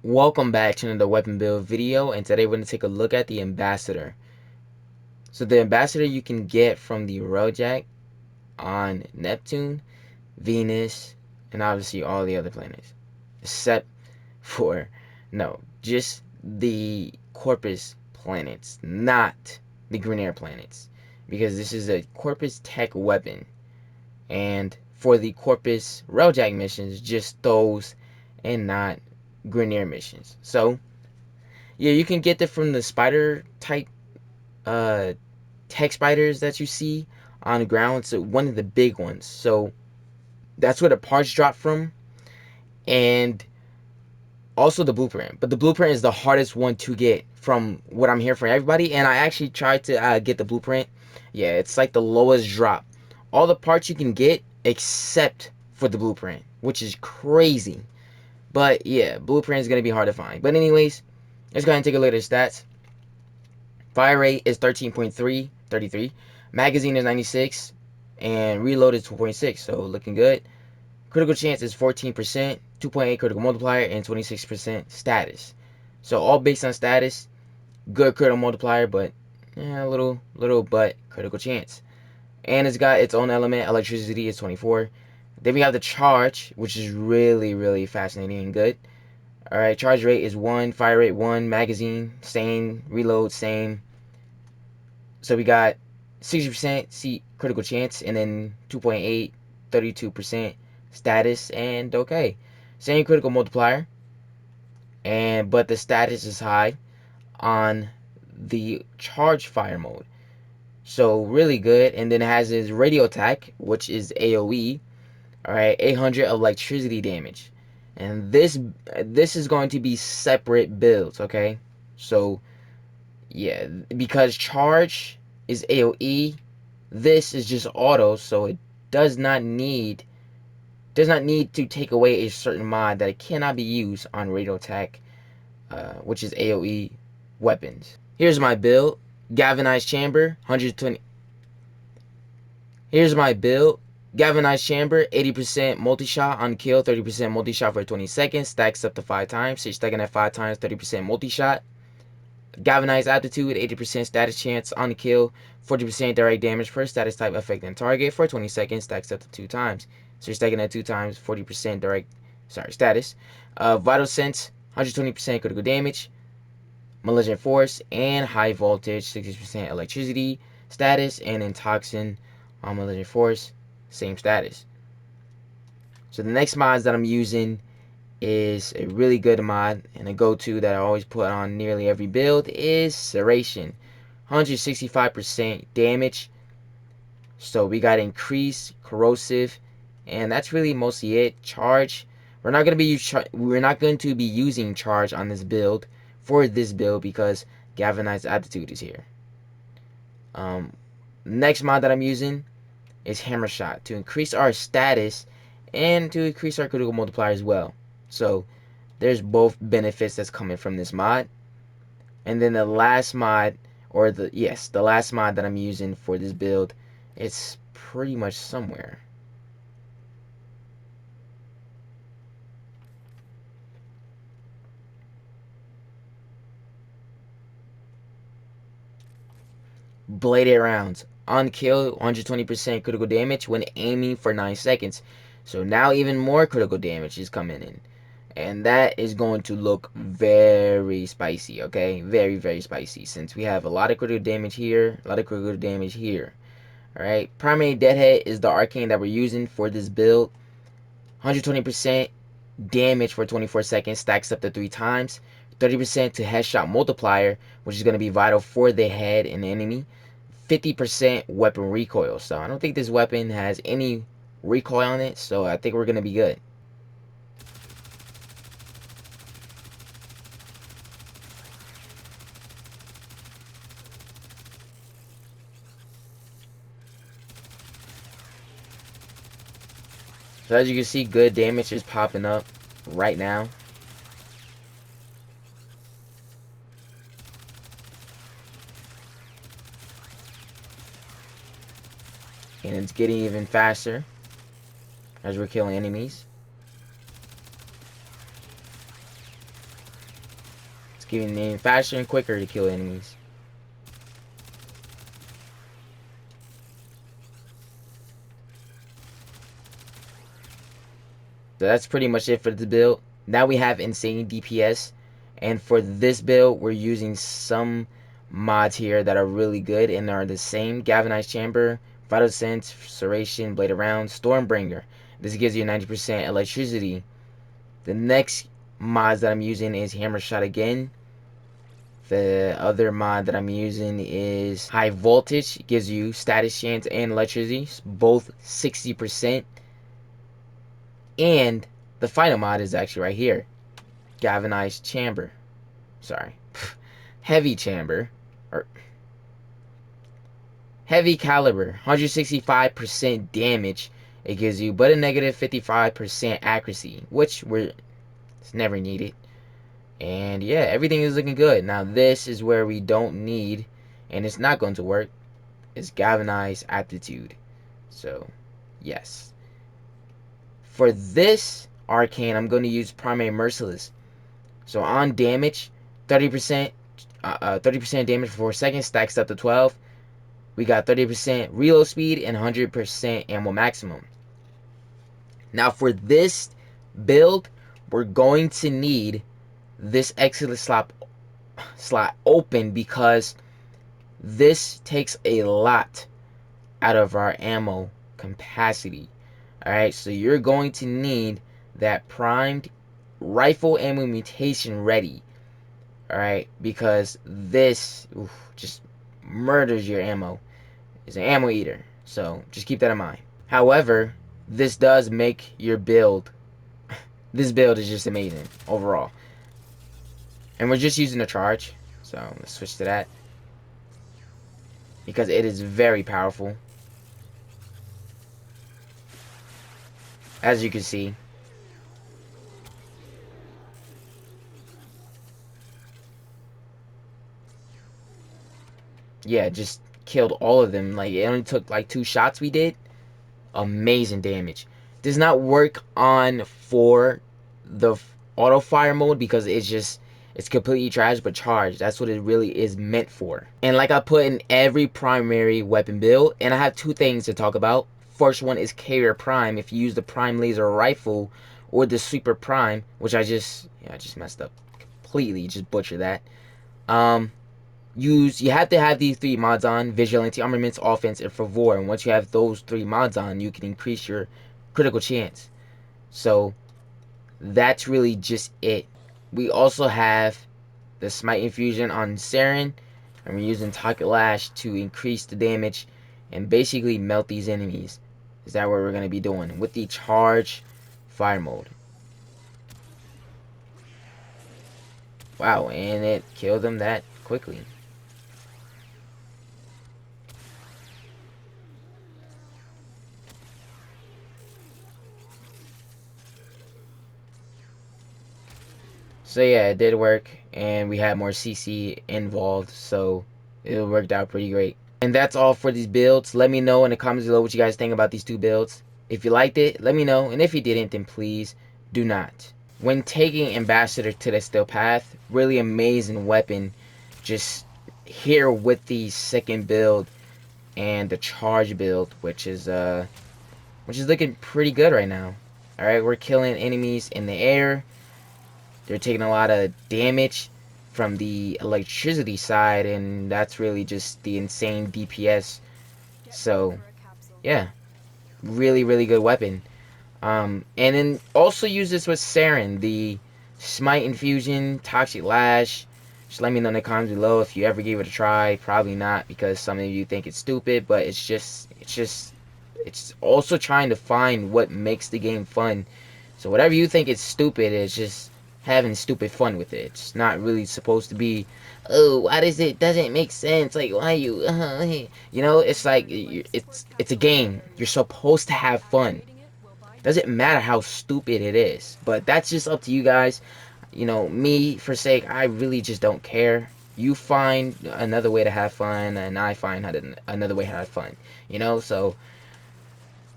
Welcome back to another weapon build video, and today we're going to take a look at the ambassador. So the ambassador you can get from the railjack on Neptune, Venus, and obviously all the other planets. Except for, no, just the Corpus planets, not the Green planets. Because this is a Corpus tech weapon. And for the Corpus railjack missions, just those and not Green missions. So yeah, you can get it from the spider type uh tech spiders that you see on the ground. So one of the big ones. So that's where the parts drop from, and also the blueprint. But the blueprint is the hardest one to get from what I'm hearing from everybody. And I actually tried to get the blueprint. Yeah, it's like the lowest drop. All the parts you can get except for the blueprint, which is crazy. But yeah, blueprint is gonna be hard to find. But anyways, let's go ahead and take a look at the stats. Fire rate is 13.3, 33. Magazine is 96. And reload is 2.6. So looking good. Critical chance is 14%, 2.8 critical multiplier, and 26% status. So all based on status. Good critical multiplier, but yeah, a little but critical chance. And it's got its own element. Electricity is 24. Then we have the charge, which is really fascinating and good. Alright, charge rate is 1, fire rate 1, magazine, same, reload, same. So we got 60% critical chance, and then 2.8, 32% status, and okay. Same critical multiplier, but the status is high on the charge fire mode. So really good. And then it has its radio attack, which is AoE. Alright, 800 electricity damage. And this is going to be separate builds, okay? So yeah, because charge is AoE, this is just auto, so it does not need to take away a certain mod that it cannot be used on radio attack, which is AoE weapons. Here's my build: galvanized chamber, 120. Here's my build: galvanized chamber, 80% multi-shot on kill, 30% multi-shot for 20 seconds, stacks up to 5 times. So you're stacking at 5 times, 30% multi-shot. Galvanized aptitude, 80% status chance on the kill, 40% direct damage per status type affecting target for 20 seconds, stacks up to 2 times. So you're stacking at 2 times, 40% status. Vital sense, 120% critical damage, malignant force, and high voltage, 60% electricity status, and then toxin on malignant force, same status. So the next mods that I'm using is a really good mod, and a go-to that I always put on nearly every build is Serration. 165% damage. So we got increased corrosive, and that's really mostly it. Charge. We're not going to be using charge on this build because galvanized aptitude is here. Next mod that I'm using is Hammer Shot to increase our status and to increase our critical multiplier as well. So there's both benefits that's coming from this mod. And then the last mod, the last mod that I'm using for this build, it's pretty much somewhere. Bladed rounds. On kill, 120% critical damage when aiming for 9 seconds. So now even more critical damage is coming in. And that is going to look very spicy, okay? Very spicy, since we have a lot of critical damage here, a lot of critical damage here. Alright, primary deadhead is the arcane that we're using for this build. 120% damage for 24 seconds, stacks up to 3 times. 30% to headshot multiplier, which is going to be vital for the head and the enemy. 50% weapon recoil. So I don't think this weapon has any recoil on it, so I think we're going to be good. So as you can see, good damage is popping up right now. And it's getting even faster as we're killing enemies. getting in faster and quicker to kill enemies. So that's pretty much it for the build. Now we have insane DPS, and for this build we're using some mods here that are really good and are the same: Galvanized Chamber, Vital Sense, Serration, Blade Around, Stormbringer. This gives you 90% electricity. The next mods that I'm using is Hammer Shot again. The other mod that I'm using is High Voltage. It gives you status chance and electricity, both 60%. And the final mod is actually right here, Galvanized Chamber. Sorry. Heavy Chamber. Or Heavy Caliber. 165% damage it gives you, but a negative 55% accuracy, which it's never needed. And yeah, everything is looking good. Now this is where we don't need, and it's not going to work, is Galvanized Aptitude. So yes. For this arcane, I'm going to use Primary Merciless. So on damage, 30% 30% damage for 4 seconds stacks up to 12. We got 30% reload speed and 100% ammo maximum. Now for this build, we're going to need this exit slot open, because this takes a lot out of our ammo capacity. Alright, so you're going to need that primed rifle ammo mutation ready. Alright, because this just murders your ammo. It's an ammo eater, so just keep that in mind. However, this does make your build, this build is just amazing overall. And we're just using a charge, so let's switch to that, because it is very powerful. As you can see, yeah, just killed all of them. Like, it only took like 2 shots we did. Amazing damage. Does not work on for the auto fire mode, because it's completely trash, but charge, that's what it really is meant for. And like I put in every primary weapon build, and I have 2 things to talk about. First one is Carrier Prime. If you use the Prime Laser Rifle or the Sweeper Prime, which I just messed up completely, just butchered that. You have to have these 3 mods on: Vigilante, Armaments, Offense, and Favor. And once you have those 3 mods on, you can increase your critical chance. So that's really just it. We also have the Smite Infusion on Saren, and we're using Toxic Lash to increase the damage and basically melt these enemies. Is that what we're going to be doing with the Charge Fire mode. Wow, and it killed them that quickly. So yeah, it did work, and we had more CC involved, so it worked out pretty great. And that's all for these builds. Let me know in the comments below what you guys think about these 2 builds. If you liked it, let me know, and if you didn't, then please do not. When taking Ambassador to the Steel Path, really amazing weapon. Just here with the second build and the charge build, which is looking pretty good right now. Alright, we're killing enemies in the air. They're taking a lot of damage from the electricity side, and that's really just the insane DPS. So yeah, really good weapon. And then also use this with Saren, the Smite Infusion, Toxic Lash. Just let me know in the comments below if you ever gave it a try. Probably not, because some of you think it's stupid, but it's also trying to find what makes the game fun. So whatever you think is stupid, it's just having stupid fun with it. It's not really supposed to be, oh, why doesn't make sense, like, why you you know, it's like, it's a game. You're supposed to have fun. Doesn't matter how stupid it is, but that's just up to you guys. You know, me, for sake, I really just don't care. You find another way to have fun, and I find another way to have fun, you know. So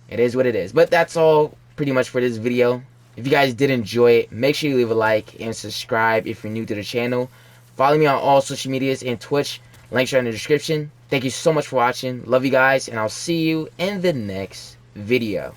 it is what it is. But that's all pretty much for this video. If you guys did enjoy it, make sure you leave a like and subscribe if you're new to the channel. Follow me on all social medias and Twitch. Links are in the description. Thank you so much for watching. Love you guys, and I'll see you in the next video.